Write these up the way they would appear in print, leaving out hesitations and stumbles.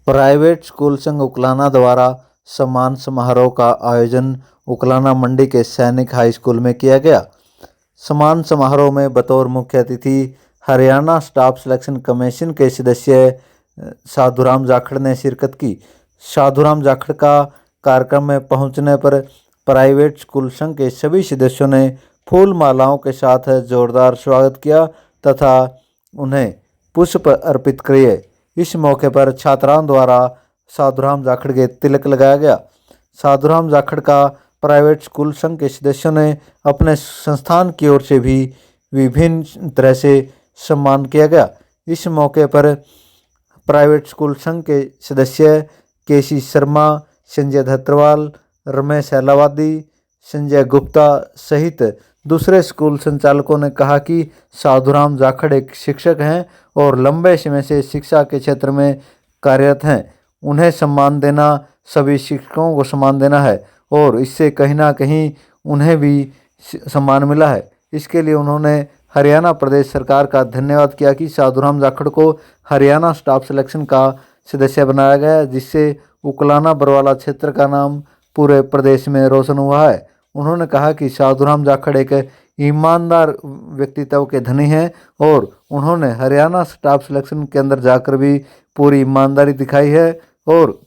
Private school संघ उकलाना द्वारा सम्मान समारोह का आयोजन उकलाना मंडी के सैनिक हाई स्कूल में किया गया। सम्मान समारोह में बतौर मुख्य अतिथि हरियाणा स्टाफ सिलेक्शन कमीशन के सदस्य साधुराम जाखड़ ने शिरकत की। साधुराम जाखड़ का कार्यक्रम में पहुंचने पर प्राइवेट स्कूल संघ के सभी सदस्यों ने फूल मालाओं के साथ जोरदार स्वागत किया तथा उन्हें पुष्प अर्पित किए। इस मौके पर छात्राओं द्वारा साधुराम जाखड़ के तिलक लगाया गया। साधुराम जाखड़ का प्राइवेट स्कूल संघ के सदस्यों ने अपने संस्थान की ओर से भी विभिन्न तरह से सम्मान किया गया। इस मौके पर प्राइवेट स्कूल संघ के सदस्य केसी शर्मा, संजय धत्रवाल, रमेश अहलावादी, संजय गुप्ता सहित दूसरे स्कूल संचालकों ने कहा कि साधुराम जाखड़ एक शिक्षक हैं और लंबे समय से शिक्षा के क्षेत्र में कार्यरत हैं। उन्हें सम्मान देना सभी शिक्षकों को सम्मान देना है और इससे कहीं ना कहीं उन्हें भी सम्मान मिला है। इसके लिए उन्होंने हरियाणा प्रदेश सरकार का धन्यवाद किया कि साधुराम जाखड़ को हरियाणा स्टाफ सिलेक्शन का सदस्य बनाया गया, जिससे उकलाना बरवाला क्षेत्र का नाम पूरे प्रदेश में रोशन हुआ है। उन्होंने कहा कि साधुराम जाखड़ एक ईमानदार व्यक्तित्व के धनी हैं और उन्होंने हरियाणा स्टाफ सिलेक्शन के अंदर जाकर भी पूरी ईमानदारी दिखाई है और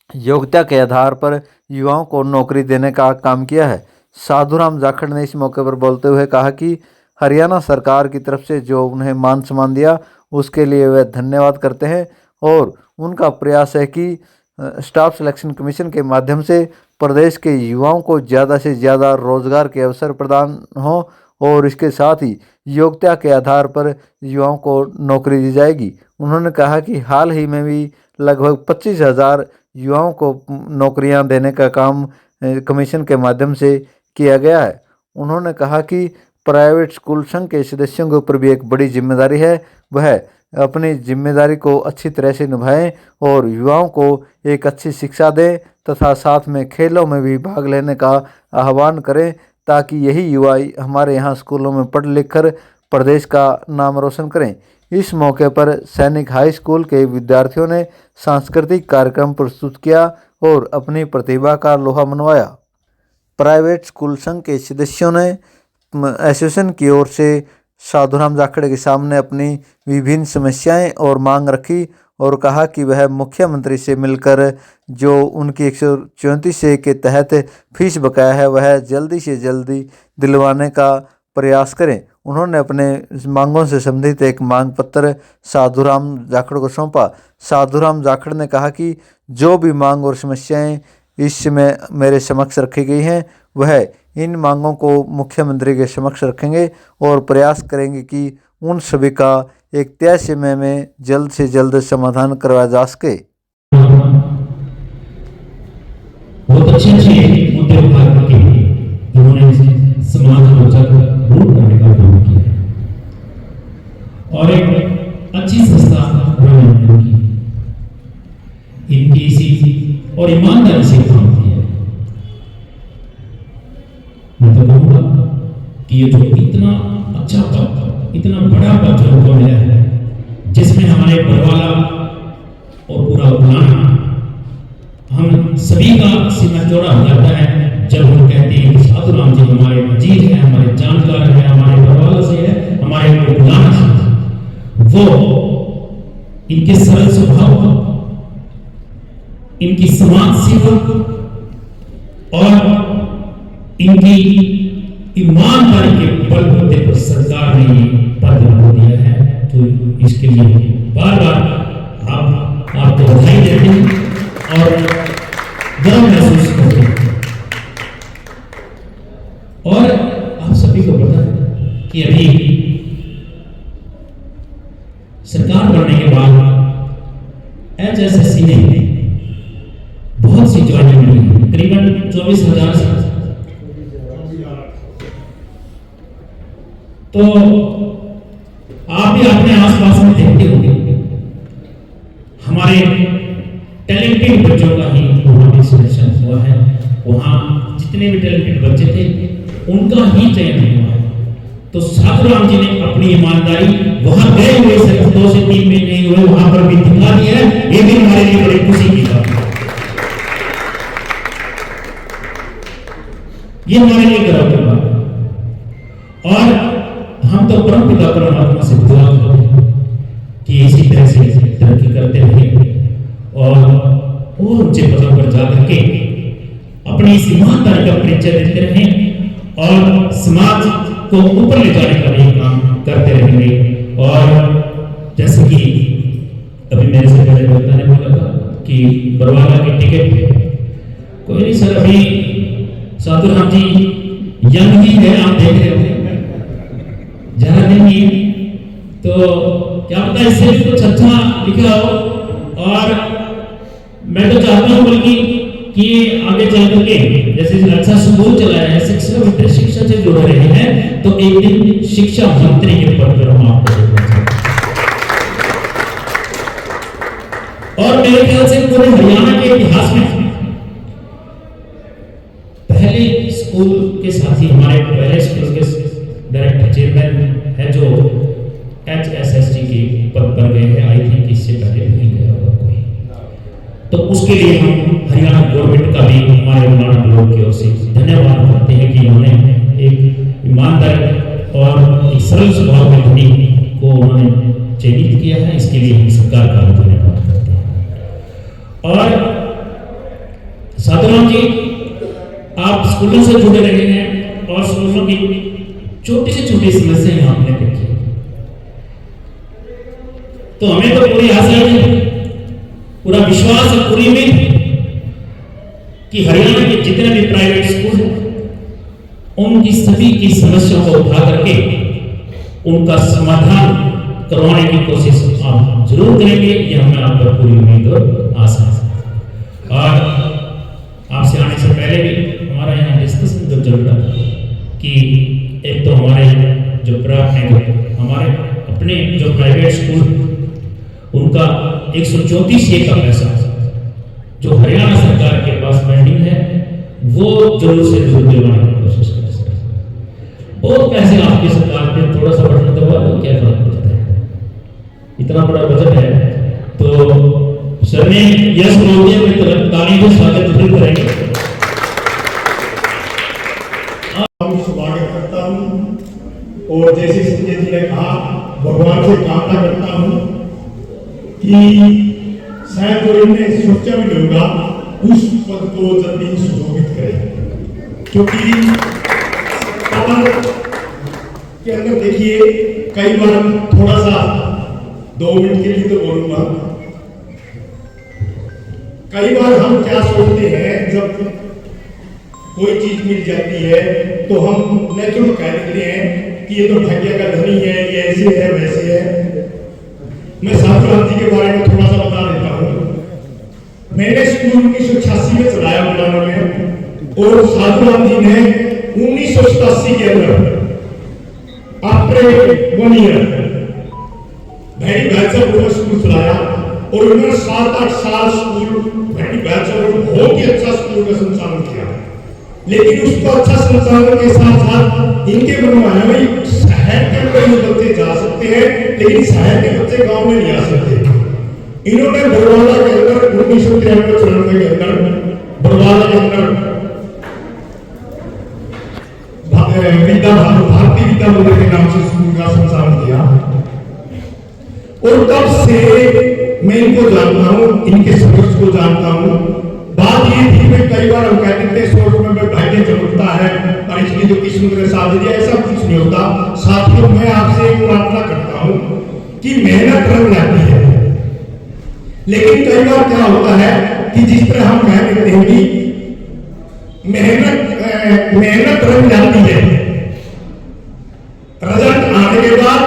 योग्यता के आधार पर युवाओं को नौकरी देने का काम किया है। साधुराम जाखड़ ने इस मौके पर बोलते हुए कहा कि हरियाणा सरकार की तरफ से जो उन्हें मान सम्मान दिया उसके लिए वे धन्यवाद करते हैं और उनका प्रयास है कि स्टाफ सिलेक्शन कमीशन के माध्यम से प्रदेश के युवाओं को ज़्यादा से ज़्यादा रोजगार के अवसर प्रदान हो और इसके साथ ही योग्यता के आधार पर युवाओं को नौकरी दी जाएगी। उन्होंने कहा कि हाल ही में भी लगभग 25,000 युवाओं को नौकरियां देने का काम कमीशन के माध्यम से किया गया है। उन्होंने कहा कि प्राइवेट स्कूल संघ के सदस्यों के ऊपर भी एक बड़ी जिम्मेदारी है, वह अपनी जिम्मेदारी को अच्छी तरह से निभाएं और युवाओं को एक अच्छी शिक्षा दें तथा साथ में खेलों में भी भाग लेने का आह्वान करें ताकि यही युवा हमारे यहाँ स्कूलों में पढ़ लिख कर प्रदेश का नाम रोशन करें। इस मौके पर सैनिक हाई स्कूल के विद्यार्थियों ने सांस्कृतिक कार्यक्रम प्रस्तुत किया और अपनी प्रतिभा का लोहा मनवाया। प्राइवेट स्कूल संघ के सदस्यों ने एसोसिएशन की ओर से साधुराम जाखड़ के सामने अपनी विभिन्न समस्याएं और मांग रखी और कहा कि वह मुख्यमंत्री से मिलकर जो उनकी 134A के तहत फीस बकाया है वह जल्दी से जल्दी दिलवाने का प्रयास करें। उन्होंने अपने मांगों से संबंधित एक मांग पत्र साधुराम जाखड़ को सौंपा। साधुराम जाखड़ ने कहा कि जो भी मांग और समस्याएं इस समय मेरे समक्ष रखी गई हैं वह इन मांगों को मुख्यमंत्री के समक्ष रखेंगे और प्रयास करेंगे कि उन सभी का एक तय समय में जल्द से जल्द समाधान करवाया जा सके। बहुत अच्छे मुद्दे उठा करके उन्होंने समाज को जागरूक करने का काम किया और एक अच्छी संस्था बनाने की इनकी इसी और ईमानदारी से काम किया। मैं तो कहूँगा कि ये जो इतना अच्छा पद, इतना बड़ा पद जो हमको मिला है, जिसमें हमारे बरवाला और पूरा उकलाना हम सभी का सीना चौड़ा हो जाता है जब हम कहते हैं कि साधुराम जी हमारे अजीज हैं, हमारे जानकार हैं, हमारे बरवाला से है, हमारे उकलाना से। वो इनके सरल स्वभाव, इनकी समाज सेवा और इनकी ईमानदारी के बलबूते पर सरकार ने पद दिया है, तो इसके लिए बार बार आपको बधाई देते हैं और गर्व महसूस करते हैं। और आप सभी को पता है कि अभी सरकार बनने के बाद HSSC ने बहुत सी ज्वाइनिंग मिली है, करीबन 24,000 से। तो आप भी अपने आसपास में देखते होंगे हमारे टैलेंटेड बच्चों का ही वहां पे सिलेक्शन हुआ है। वहां जितने भी टैलेंटेड बच्चे थे उनका ही चयन हुआ है। तो साधुराम जी ने अपनी ईमानदारी वहां गए हुए सिर्फ 2 से 3 महीने हुए वहां पर भी दिखा दिया है। ये भी हमारे लिए बड़ी ये हमारे लिए गर्व की बात है। और हम तो परम पिता परमात्मा से दुआ करते हैं कि इसी तरह से तरक्की करते रहें और ऊंचे पदों पर जा करके अपनी इस ईमानदारी का परिचय देते रहें और समाज को ऊपर ले जाने का भी काम करते रहेंगे। और जैसे कि अभी मेरे से पहले वक्ता ने बोला था कि बरवाला की टिकट कोई नहीं सर, अभी साधु राम जी यंग ही है, आप देख रहे होंगे, ज्यादा नहीं है, तो क्या पता इससे भी कुछ अच्छा लिखा हो। और मैं तो चाहता हूं बल्कि कि आगे चल करके जैसे अच्छा स्कूल चला है, शिक्षा से जुड़ रहे हैं, तो एक दिन शिक्षा मंत्री के पद पर हम आपको देखना चाहते हैं। और मेरे ख्याल से पूरे हरियाणा के इतिहास में पहले स्कूल के साथ ही हमारे पहले स्कूल के डायरेक्टर चेयरमैन है जो HSSG के पद पर गए हैं। आई थिंक इससे पहले नहीं गया होगा कोई, तो उसके लिए हम हरियाणा गवर्नमेंट का भी हमारे मौलाना ब्लॉक की ओर से धन्यवाद करते हैं कि उन्होंने एक ईमानदार और एक सरल स्वभाव के धनी को उन्होंने चयनित किया है। इसके लिए हम सरकार का धन्यवाद करते हैं। और साधुराम जी, आप स्कूलों से जुड़े रहे हैं और स्कूलों की छोटी से छोटी समस्याएं आपने देखी, तो हमें तो पूरी आशा है, पूरा विश्वास है, पूरी उम्मीद कि हरियाणा के जितने भी प्राइवेट स्कूल हैं उनकी सभी की समस्याओं को उठा करके उनका समाधान करवाने की कोशिश आप जरूर करेंगे। ये हमें आप पर पूरी उम्मीद और आशा है। और आपसे आने से पहले भी हमारा यहाँ डिस्कशन जब चल रहा था कि एक तो हमारे जो हमारे अपने जो प्राइवेट स्कूल उनका 134A का पैसा जो हरियाणा सरकार के पास पेंडिंग है वो जरूर से जरूर दिलवाने की कोशिश करें। बहुत पैसे आपकी सरकार पे, थोड़ा सा बटन दबा दो, क्या फर्क पड़ता है, इतना बड़ा बजट है। तो सर ने यस बोल दिया, मैं तुरंत ताली से स्वागत जरूर करेंगे। स्वागत करता हूं और जैसे संजय जी ने कहा, भगवान से कामना करता हूं कि शायद जो इन्हें सोचा भी नहीं होगा उस पद को जल्दी सुशोभित करें, क्योंकि कमर के अंदर देखिए कई बार थोड़ा सा 2 मिनट के लिए तो बोलूंगा, कई बार हम क्या सोचते हैं जब कोई चीज मिल जाती है तो हम नेचुरल कह देते हैं कि ये तो भाग्य का धनी है, ये ऐसे है वैसे है। मैं साधुराम जी के बारे में थोड़ा सा बता देता हूँ। मैंने स्कूल 1986 में चलाया बुलाना में, और साधुराम जी ने 1987 के अंदर after 1 year Bhairi bachelor school चलाया और उन्होंने 7-8 साल स्कूल भैरी बैचलर बहुत ही अच्छा स्कूल का संचालन किया। लेकिन उसको अच्छा संचालन के साथ साथ इनके मन में आया भाई शहर के अंदर बच्चे जा सकते हैं, लेकिन शहर के बच्चे गांव में नहीं आ सकते। इन्होंने बरवाला के अंदर 1993-94 के अंदर बरवाला के अंदर भारतीय विद्या मंदिर के नाम से स्कूल का संचालन किया, और तब से मैं इनको जानता हूँ, इनके संघर्ष को जानता हूँ। बात ये थी मैं कई बार हम कहते थे सोच में भाग्य चमकता है और इसकी जो किस्मत ने साथ दिया, ऐसा कुछ नहीं होता। साथियों, मैं आपसे एक प्रार्थना करता हूँ कि मेहनत रंग लाती है, लेकिन कई बार क्या होता है कि जिस तरह हम कह देते हैं कि मेहनत रंग लाती है, रिजल्ट आने के बाद,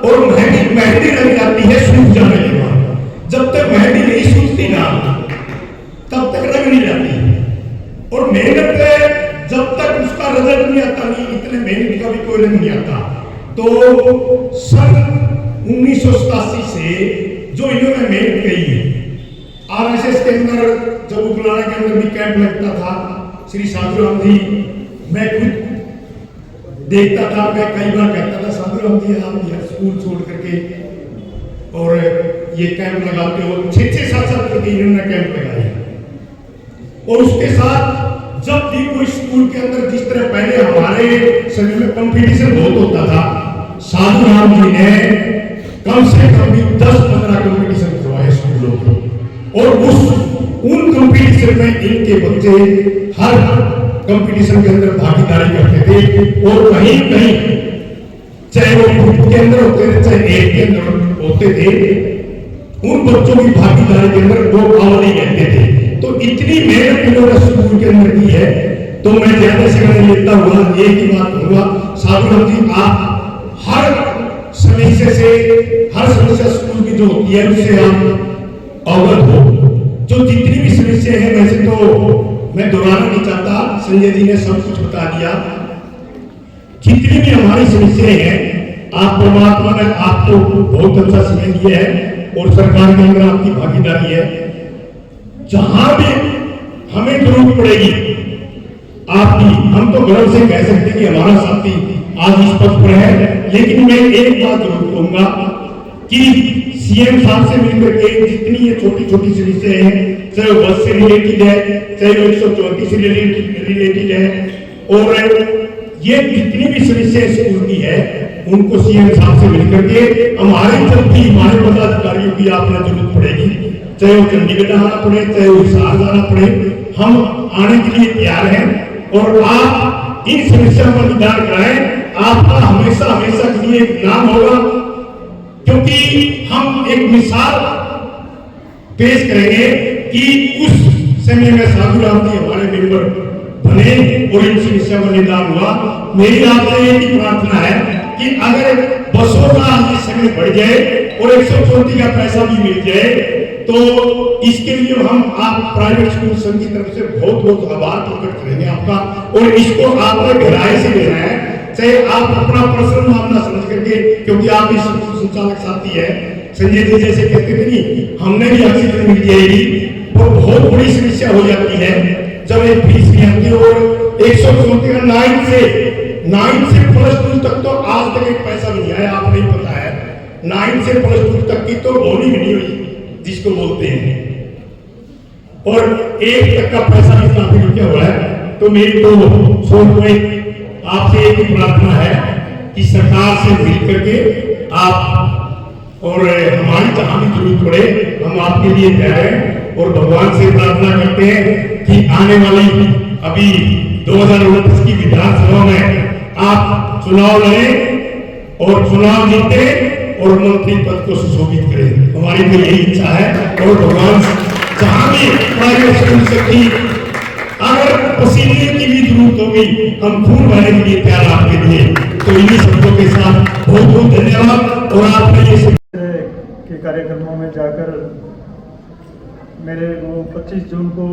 और मेहंदी रंग लाती है सूख जाने के बाद। जब तक मेहंदी नहीं सूखती ना तब तक रंग नहीं जाती, और मेहनत जब तक उसका रिजल्ट नहीं आता, नहीं इतने मेहनत का भी कोई रंग नहीं आता। तो सन 1987 से जो इन्होंने मेहनत कही है, RSS के अंदर जब उकलाना के अंदर भी कैंप लगता था, श्री साधुराम जी, मैं खुद देखता था, मैं कई बार कहता था साधुराम जी आप यह स्कूल छोड़ करके और ये कैंप लगाते हो। 6-6 साल करके इन्होंने कैंप लगाए, और उसके साथ जब भी कोई स्कूल के अंदर, जिस तरह पहले हमारे समय में कंपटीशन बहुत होता था, साधु राम जी ने कम से कम भी 10-15 कंपटीशन करवाए स्कूलों के, और उन कंपटीशन में इनके बच्चे हर कंपटीशन के अंदर भागीदारी करते थे। और कहीं कहीं चाहे वो ग्रुप के अंदर होते थे, चाहे एक के अंदर होते थे, उन बच्चों की भागीदारी के अंदर वो अवधि रहते थे। तो इतनी मेहनत इन्होंने स्कूल के अंदर की है। तो मैं ज्यादा से ज्यादा लेता हुआ एक ही बात कहूंगा, साधु राम जी, आप हर समस्या स्कूल की जो होती है उससे आप अवगत हो। जो जितनी भी समस्या है, वैसे तो मैं दोहराना नहीं चाहता, संजय जी ने सब कुछ बता दिया। जितनी भी हमारी समस्याएं हैं, आप परमात्मा ने आपको बहुत अच्छा समय दिया है और सरकार के अंदर आपकी भागीदारी है। जहां भी हमें जरूरत पड़ेगी आपकी, हम तो गर्व से कह सकते हैं कि हमारा साथी आज इस पद पर है। लेकिन मैं एक बात जरूर कहूंगा कि सीएम साहब से मिलकर के जितनी ये छोटी छोटी समस्याएं हैं, चाहे वो बस से रिलेटेड है, चाहे वो 134 से रिलेटेड है, और ये जितनी भी समस्याएं स्कूल की है, उनको सीएम साहब से मिलकर के हमारे पदाधिकारियों की आपने जरूरत पड़ेगी, चाहे वो चंडीगढ़ आना पड़े, चाहे वो हिसार जाना पड़े, हम आने के लिए तैयार हैं। और आप इन समस्याओं का निदान कराएं, आपका हमेशा के लिए एक नाम होगा, क्योंकि हम एक मिसाल पेश करेंगे कि उस समय में साधु राम जी हमारे मेंबर बने और इन समस्याओं का निदान हुआ। मेरी आपसे एक ही प्रार्थना है कि अगर बसों का ये समय बढ़ जाए और 134 का पैसा भी मिल जाए, तो इसके लिए हम आप प्राइवेट स्कूल संघ की तरफ से बहुत बहुत आभार प्रकट करेंगे आपका। और इसको आपने गहराई से लेना है, चाहे आप अपना पर्सनल मामला समझ करके, क्योंकि आप इस स्कूल संचालक साथी है। संजय जी जैसे कहते थे नहीं, हमने भी ऑक्सीजन मिल जाएगी, वो बहुत बड़ी समस्या हो जाती है जब एक फीस नहीं आती। और 134 का 9 से +2 तक तो आज तक एक पैसा नहीं आया, आप नहीं पता है। 9 से +2 तक की तो बोली भी नहीं हुई जिसको बोलते हैं, और 1 तक का पैसा भी काफी रुपया हुआ है। तो मेरी तो सोच में आपसे एक ही प्रार्थना है कि सरकार से मिलकर के आप, और हमारी जहां भी जरूरत पड़े हम आपके लिए तैयार हैं। और भगवान से प्रार्थना करते हैं कि आने वाली अभी 2029 की विधानसभा में आप चुनाव लड़ें और चुनाव जीते और मंत्री पद को सुशोभित करें। हमारी तो यही इच्छा है। और भगवान जहां भी प्राइवेट स्कूल सकती, अगर पसीने की भी जरूरत होगी, हम खून बहाने के लिए तैयार आपके लिए। तो इन्हीं शब्दों के साथ बहुत बहुत धन्यवाद। और आपने ये के कार्यक्रमों में जाकर मेरे को 25 जून को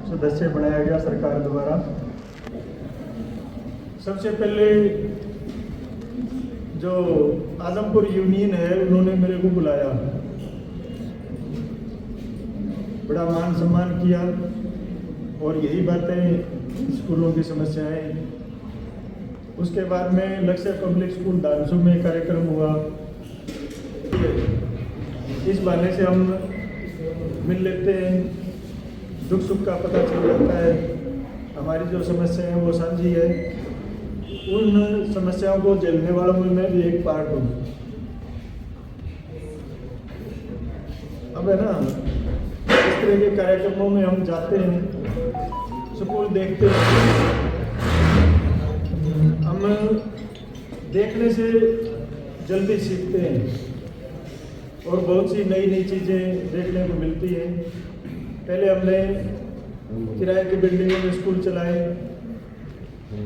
सदस्य बनाया गया सरकार द्वारा। सबसे पहले जो आदमपुर यूनियन है, उन्होंने मेरे को बुलाया, बड़ा मान सम्मान किया, और यही बातें स्कूलों की समस्याएं। उसके बाद में लक्ष्य पब्लिक स्कूल डांसू में कार्यक्रम हुआ। इस बहाने से हम मिल लेते हैं, दुख सुख का पता चल जाता है। हमारी जो समस्या है वो साझी है, उन समस्याओं को झेलने वालों में मैं भी एक पार्ट हूँ। अब है ना, इस तरह के कार्यक्रमों में हम जाते हैं, स्कूल देखते हैं, हम देखने से जल्दी सीखते हैं और बहुत सी नई नई चीज़ें देखने को मिलती हैं। पहले हमने किराए की बिल्डिंगों में स्कूल चलाए,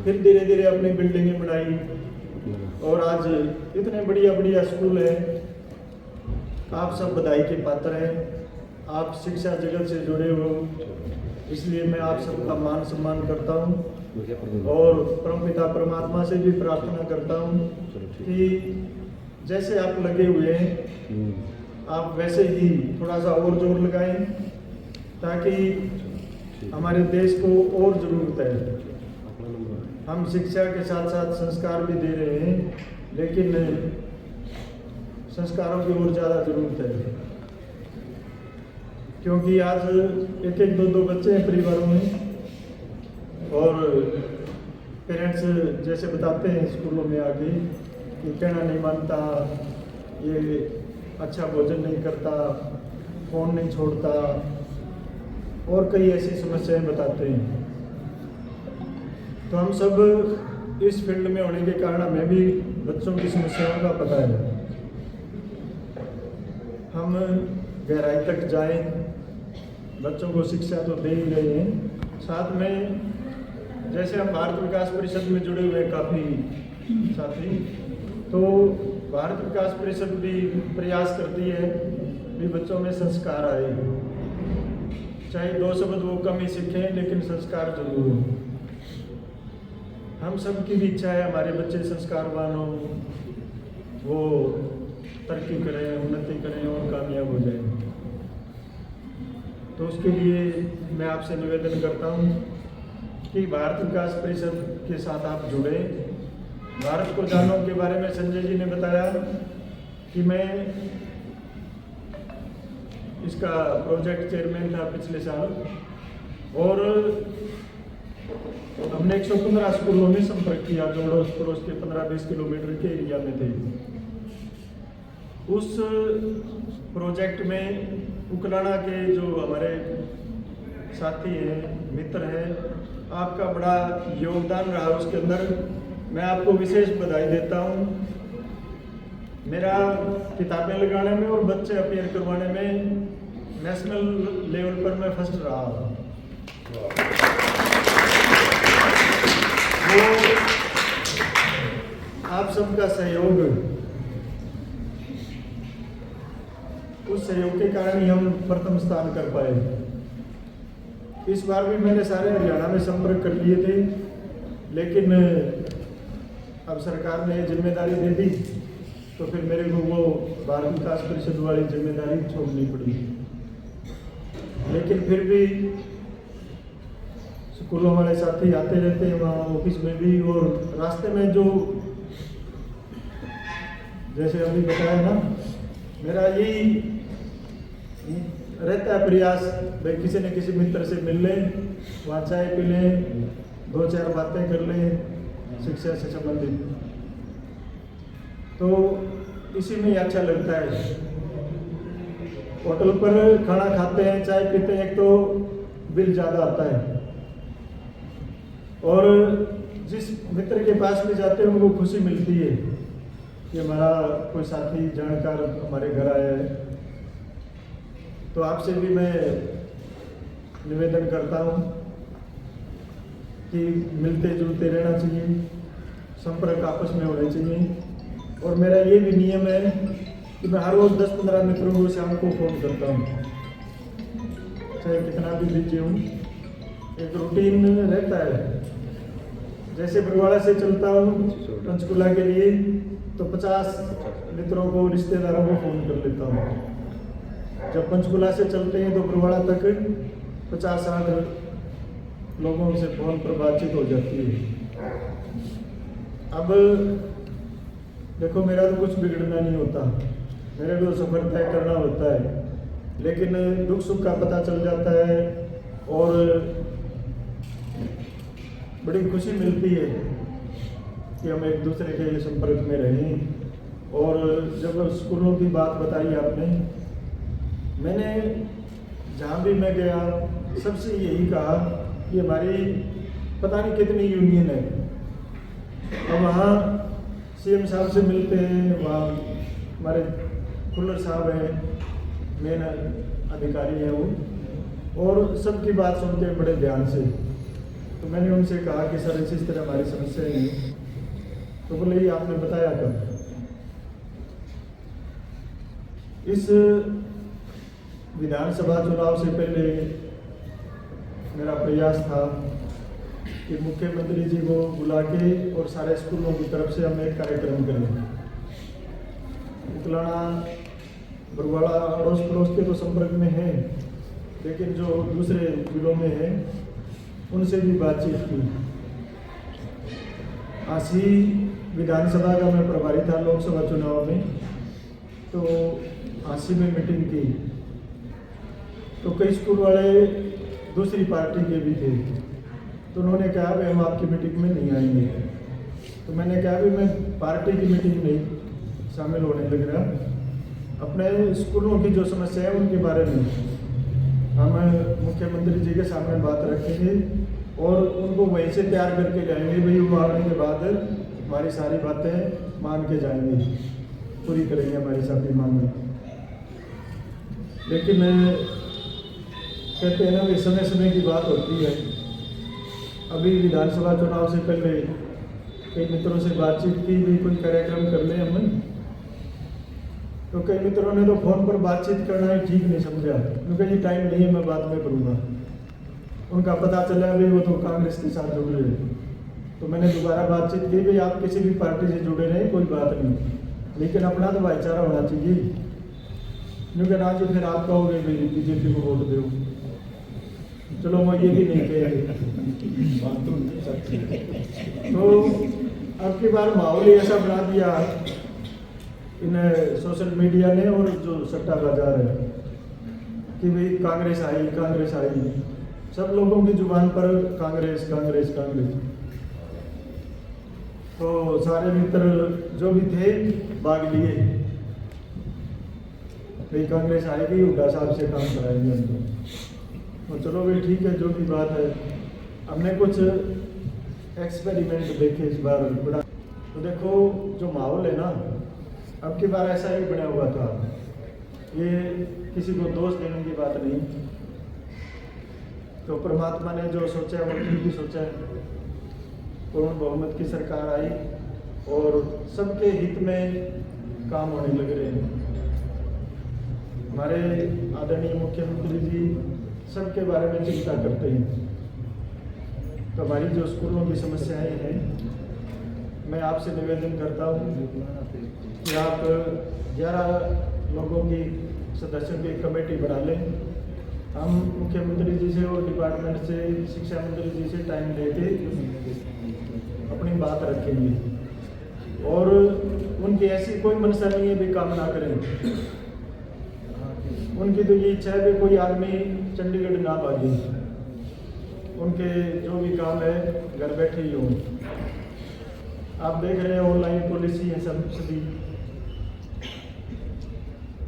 फिर धीरे धीरे अपनी बिल्डिंगें बनाई, और आज इतने बढ़िया बढ़िया स्कूल हैं। आप सब बधाई के पात्र हैं, आप शिक्षा जगत से जुड़े हो, इसलिए मैं आप सबका मान सम्मान करता हूँ। और परमपिता परमात्मा से भी प्रार्थना करता हूँ कि जैसे आप लगे हुए हैं, आप वैसे ही थोड़ा सा और जोर लगाएं, ताकि हमारे देश को और ज़रूरत है। हम शिक्षा के साथ साथ संस्कार भी दे रहे हैं, लेकिन संस्कारों की और ज़्यादा ज़रूरत है, क्योंकि आज एक एक दो दो बच्चे हैं परिवारों में, और पेरेंट्स जैसे बताते हैं स्कूलों में आके कि कहना नहीं मानता, ये अच्छा भोजन नहीं करता, फ़ोन नहीं छोड़ता और कई ऐसी समस्याएं बताते हैं। तो हम सब इस फील्ड में होने के कारण हमें भी बच्चों की समस्याओं का पता है। हम गहराई तक जाएं, बच्चों को शिक्षा तो दे ही रहे हैं, साथ में जैसे हम भारत विकास परिषद में जुड़े हुए काफ़ी साथी, तो भारत विकास परिषद भी प्रयास करती है कि बच्चों में संस्कार आए, चाहे 2 शब्द वो कम ही सीखें लेकिन संस्कार जरूर हो। हम सब की भी इच्छा है हमारे बच्चे संस्कारवान हों, वो तरक्की करें, उन्नति करें और कामयाब हो जाएं। तो उसके लिए मैं आपसे निवेदन करता हूँ कि भारत विकास परिषद के साथ आप जुड़े। भारत को जानो के बारे में संजय जी ने बताया कि मैं इसका प्रोजेक्ट चेयरमैन था पिछले साल, और हमने 115 स्कूलों में संपर्क किया जो अड़ोस पड़ोस के 15-20 किलोमीटर के एरिया में थे। उस प्रोजेक्ट में उकलाना के जो हमारे साथी हैं, मित्र हैं, आपका बड़ा योगदान रहा उसके अंदर। मैं आपको विशेष बधाई देता हूँ। मेरा किताबें लगाने में और बच्चे अपीयर करवाने में नेशनल लेवल पर मैं फर्स्ट रहा। वो आप सबका सहयोग, उस सहयोग के कारण ही हम प्रथम स्थान कर पाए। इस बार भी मैंने सारे हरियाणा में संपर्क कर लिए थे, लेकिन अब सरकार ने जिम्मेदारी दे दी तो फिर मेरे को वो भारत विकास परिषद वाली जिम्मेदारी छोड़नी पड़ी। लेकिन फिर भी स्कूलों वाले साथी आते रहते हैं वहाँ ऑफिस में भी, और रास्ते में जो जैसे अभी बताया ना, मेरा यही रहता है प्रयास, भाई किसी न किसी मित्र से मिल लें, वहाँ चाय पी लें, 2-4 बातें कर लें शिक्षा से संबंधित, तो इसी में ही अच्छा लगता है। होटल पर खाना खाते हैं, चाय पीते हैं, एक तो बिल ज़्यादा आता है, और जिस मित्र के पास भी जाते हैं उनको खुशी मिलती है कि हमारा कोई साथी जानकार हमारे घर आया है। तो आपसे भी मैं निवेदन करता हूँ कि मिलते जुलते रहना चाहिए, संपर्क आपस में होने चाहिए। और मेरा ये भी नियम है कि मैं हर रोज़ 10-15 मित्रों को शाम को फ़ोन करता हूँ, चाहे कितना भी बिजी हूँ। एक रूटीन रहता है। जैसे बरवाड़ा से चलता हूँ पंचकुला के लिए तो 50 मित्रों को, रिश्तेदारों को फ़ोन कर लेता हूँ। जब पंचकुला से चलते हैं तो बरवाड़ा तक 50-60 लोगों से फ़ोन पर बातचीत हो जाती है। अब देखो, मेरा तो कुछ बिगड़ना नहीं होता, मेरे को सफ़र तय करना होता है, लेकिन दुख सुख का पता चल जाता है और बड़ी खुशी मिलती है कि हम एक दूसरे के संपर्क में रहें। और जब स्कूलों की बात बताई आपने, मैंने जहाँ भी मैं गया सबसे यही कहा कि हमारी पता नहीं कितनी यूनियन है, और वहाँ सीएम साहब से मिलते हैं, वहाँ हमारे खुल्लर साहब हैं, मेन अधिकारी हैं वो, और सबकी बात सुनते हैं बड़े ध्यान से। तो मैंने उनसे कहा कि सर इस तरह हमारी समस्याएं हैं, तो बोले ये आपने बताया कब? इस विधानसभा चुनाव से पहले मेरा प्रयास था कि मुख्यमंत्री जी को बुला के और सारे स्कूलों की तरफ से हम एक कार्यक्रम करें। उकलाना बरवाड़ा अड़ोस पड़ोस के तो संपर्क में हैं, लेकिन जो दूसरे जिलों में हैं उनसे भी बातचीत की। आसी विधानसभा का मैं प्रभारी था लोकसभा चुनाव में, तो आसी में मीटिंग की तो कई स्कूल वाले दूसरी पार्टी के भी थे, तो उन्होंने कहा भाई हम आपकी मीटिंग में नहीं आएंगे। तो मैंने कहा भी मैं पार्टी की मीटिंग नहीं शामिल होने लग रहा, अपने स्कूलों की जो समस्या है उनके बारे में हम मुख्यमंत्री जी के सामने बात रखेंगे और उनको वहीं से तैयार करके जाएंगे। भाई वो आने के बाद हमारी सारी बातें मान के जाएंगे, पूरी करेंगे हमारी सभी मांगें। लेकिन कहते हैं ना कि समय समय की बात होती है। अभी विधानसभा चुनाव से पहले कई मित्रों से बातचीत की, भी कोई कार्यक्रम कर ले हमने, तो कई मित्रों ने तो फ़ोन पर बातचीत करना ही ठीक नहीं समझा, क्योंकि ये टाइम नहीं है, मैं बाद में करूँगा। उनका पता चला भाई वो तो कांग्रेस के साथ जुड़ रहे। तो मैंने दोबारा बातचीत की, भाई आप किसी भी पार्टी से जुड़े नहीं, कोई बात नहीं, लेकिन अपना तो भाईचारा होना चाहिए। क्योंकि ना जी फिर आप कहोगे भाई बीजेपी को वोट दो, चलो मैं ये भी नहीं कहेंगे। तो अब की बार माहौल ही ऐसा बना दिया इन सोशल मीडिया ने और जो सट्टा बाजार है कि भाई कांग्रेस आई, कांग्रेस आई, सब लोगों की जुबान पर कांग्रेस कांग्रेस कांग्रेस। तो सारे मित्र जो भी थे भाग लिए, भाई कांग्रेस आएगी, हुड्डा साहब से काम कराएंगे हमको। तो चलो भाई ठीक है, जो भी बात है। हमने कुछ एक्सपेरिमेंट देखे इस बार बड़ा। तो देखो जो माहौल है ना, अब की बार ऐसा ही बना हुआ था। ये किसी को दोष देने की बात नहीं, तो परमात्मा ने जो सोचा वो ठीक ही सोचा है। पूर्ण बहुमत की सरकार आई और सबके हित में काम होने लग रहे हैं। हमारे आदरणीय मुख्यमंत्री जी सबके बारे में चिंता करते हैं। तो हमारी जो स्कूलों की समस्याएं हैं, मैं आपसे निवेदन करता हूँ कि आप 11 लोगों की सदस्यों की कमेटी बना लें। हम मुख्यमंत्री जी से और डिपार्टमेंट से, शिक्षा मंत्री जी से टाइम लेके अपनी बात रखेंगे और उनकी ऐसी कोई मंशा नहीं है भी काम ना करें। उनकी तो ये इच्छा है कि कोई आदमी चंडीगढ़ ना भागे, उनके जो भी काम है घर बैठे ही हों। आप देख रहे हैं ऑनलाइन पॉलिसी है सब सभी,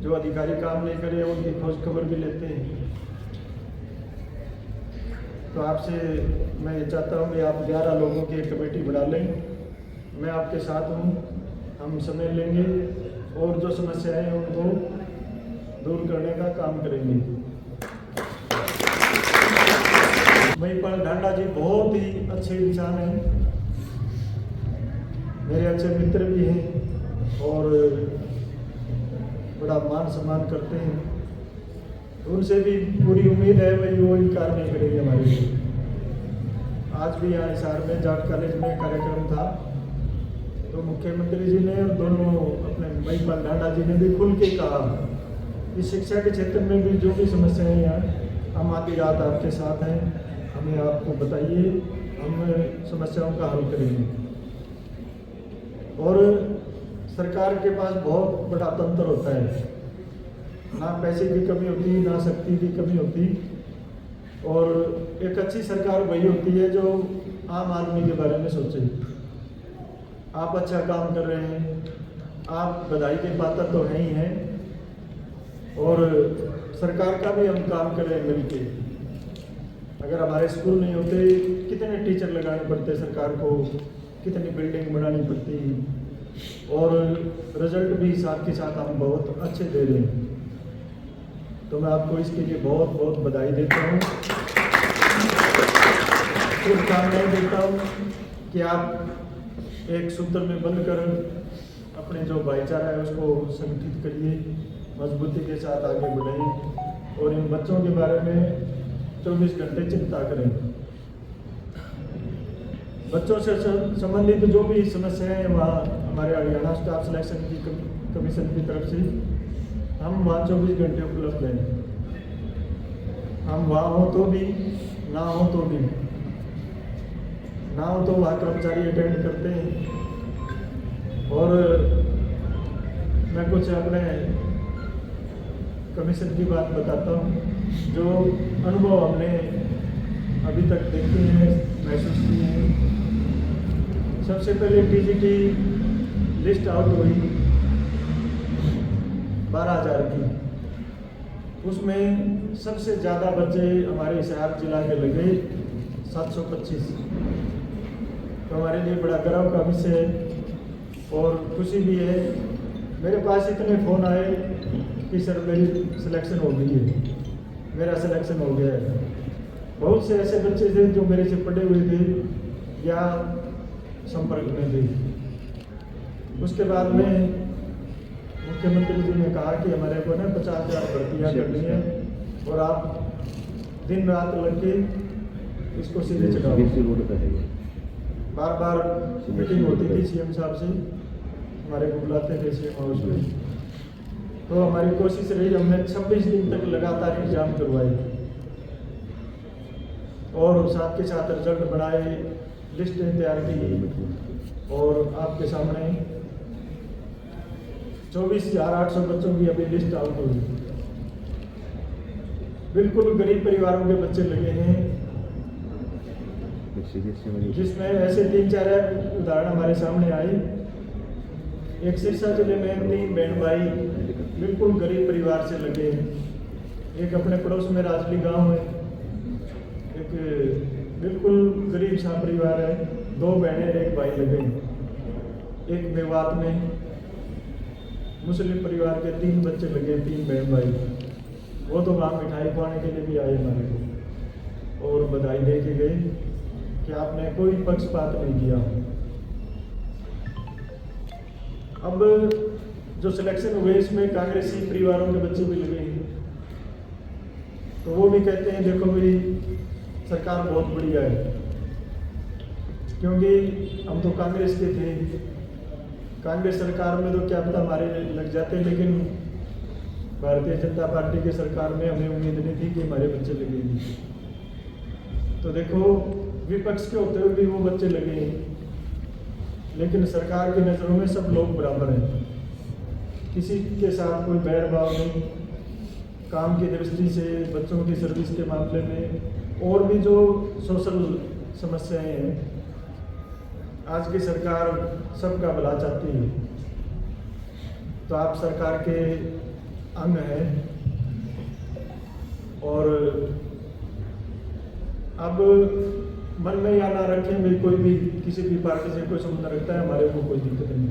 जो अधिकारी काम नहीं करे उनकी खोज खबर भी लेते हैं। तो आपसे मैं ये चाहता हूँ कि आप 11 लोगों की एक कमेटी बना लें। मैं आपके साथ हूँ, हम समय लेंगे और जो समस्याएं हैं उनको दूर करने का काम करेंगे। महिपाल ढांडा जी बहुत ही अच्छे इंसान हैं, मेरे अच्छे मित्र भी हैं और बड़ा मान सम्मान करते हैं। उनसे भी पूरी उम्मीद है भाई वो इनकार नहीं करेंगे हमारे लिए। आज भी यहाँ हिसार में जाट कॉलेज में कार्यक्रम था, तो मुख्यमंत्री जी ने और दोनों अपने महिपाल ढांडा जी ने भी खुल के कहा कि शिक्षा के क्षेत्र में भी जो भी समस्याएं हैं, हम आधी रात आपके साथ हैं, हमें आपको बताइए, हम समस्याओं का हल करेंगे। और सरकार के पास बहुत बड़ा तंत्र होता है, ना पैसे की कमी होती, ना शक्ति की कमी होती। और एक अच्छी सरकार वही होती है जो आम आदमी के बारे में सोचे। आप अच्छा काम कर रहे हैं, आप बधाई के पात्र तो हैं ही हैं, और सरकार का भी हम काम कर रहे हैं मिलके। अगर हमारे स्कूल नहीं होते, कितने टीचर लगाने पड़ते सरकार को, कितनी बिल्डिंग बनानी पड़ती, और रिजल्ट भी साथ के साथ हम बहुत अच्छे दे रहे हैं। तो मैं आपको इसके लिए बहुत बहुत बधाई देता हूँ, शुभकामनाएं देता हूँ कि आप एक सूत्र में बंध कर अपने जो भाईचारा है उसको संगठित करिए, मजबूती के साथ आगे बढ़ाइए और इन बच्चों के बारे में 24 घंटे चिंता करें। बच्चों से संबंधित जो भी समस्याएं हैं वहाँ हमारे हरियाणा स्टाफ सिलेक्शन की कमीशन की तरफ से हम वहाँ 24 घंटे उपलब्ध हैं। हम वहाँ हो तो भी, ना हो तो भी, ना हो तो वहाँ कर्मचारी अटेंड करते हैं। और मैं कुछ अपने कमीशन की बात बताता हूँ, जो अनुभव हमने अभी तक देखी हैं, महसूस की हैं। सबसे पहले टीजीटी लिस्ट आउट हुई 12,000 की, उसमें सबसे ज़्यादा बच्चे हमारे हिसार जिला के लगे 725। तो हमारे लिए बड़ा गर्व का विषय है और खुशी भी है। मेरे पास इतने फ़ोन आए कि सर मेरी सिलेक्शन हो गई है, मेरा सिलेक्शन हो गया है। बहुत से ऐसे बच्चे थे जो मेरे से पढ़े हुए थे या संपर्क में थे। उसके बाद में मुख्यमंत्री जी ने कहा कि हमारे को ना 50,000 भर्तियाँ करनी है और आप दिन रात लग के इसको सीधे चढ़ाओ। बार बार मीटिंग होती थी सीएम साहब से, हमारे को बुलाते थे सीएम हाउस में। तो हमारी कोशिश रही, हमने 26 दिन तक लगातार एग्जाम करवाए और साथ के साथ रिजल्ट बनाए, लिस्टें तैयार की और आपके सामने 24,800 बच्चों की अभी लिस्ट आउट हुई। बिल्कुल गरीब परिवारों के बच्चे लगे हैं, जिसमें ऐसे 3-4 उदाहरण हमारे सामने आई। एक सिरसा जिले में 3 बहन भाई बिल्कुल गरीब परिवार से लगे हैं। एक अपने पड़ोस में राजली गांव है, एक बिल्कुल गरीब सा परिवार है, 2 बहनें एक भाई लगे हैं। एक मेवात में मुस्लिम परिवार के 3 बच्चे लगे, 3 बहन भाई। वो तो वहाँ मिठाई खुआने के लिए भी आए हमारे को और बधाई दे के गए कि आपने कोई पक्षपात नहीं किया। अब जो सिलेक्शन हुए इसमें कांग्रेसी परिवारों के बच्चे भी लगे हैं, तो वो भी कहते हैं देखो मेरी सरकार बहुत बढ़िया है, क्योंकि हम तो कांग्रेस के थे। कांग्रेस सरकार में तो क्या पता हमारे लग जाते, लेकिन भारतीय जनता पार्टी की सरकार में हमें उम्मीद नहीं थी कि हमारे बच्चे लगेंगे। तो देखो विपक्ष के होते हुए भी वो बच्चे लगे हैं, लेकिन सरकार की नज़रों में सब लोग बराबर हैं, किसी के साथ कोई बैरभाव नहीं। काम की दृष्टि से, बच्चों की सर्विस के मामले में और भी जो सोशल समस्याएं हैं, आज की सरकार सबका भला चाहती है। तो आप सरकार के अंग हैं और अब मन में या ना रखें, कोई भी किसी भी पार्टी से कोई संबंध रखता है, हमारे को कोई दिक्कत नहीं।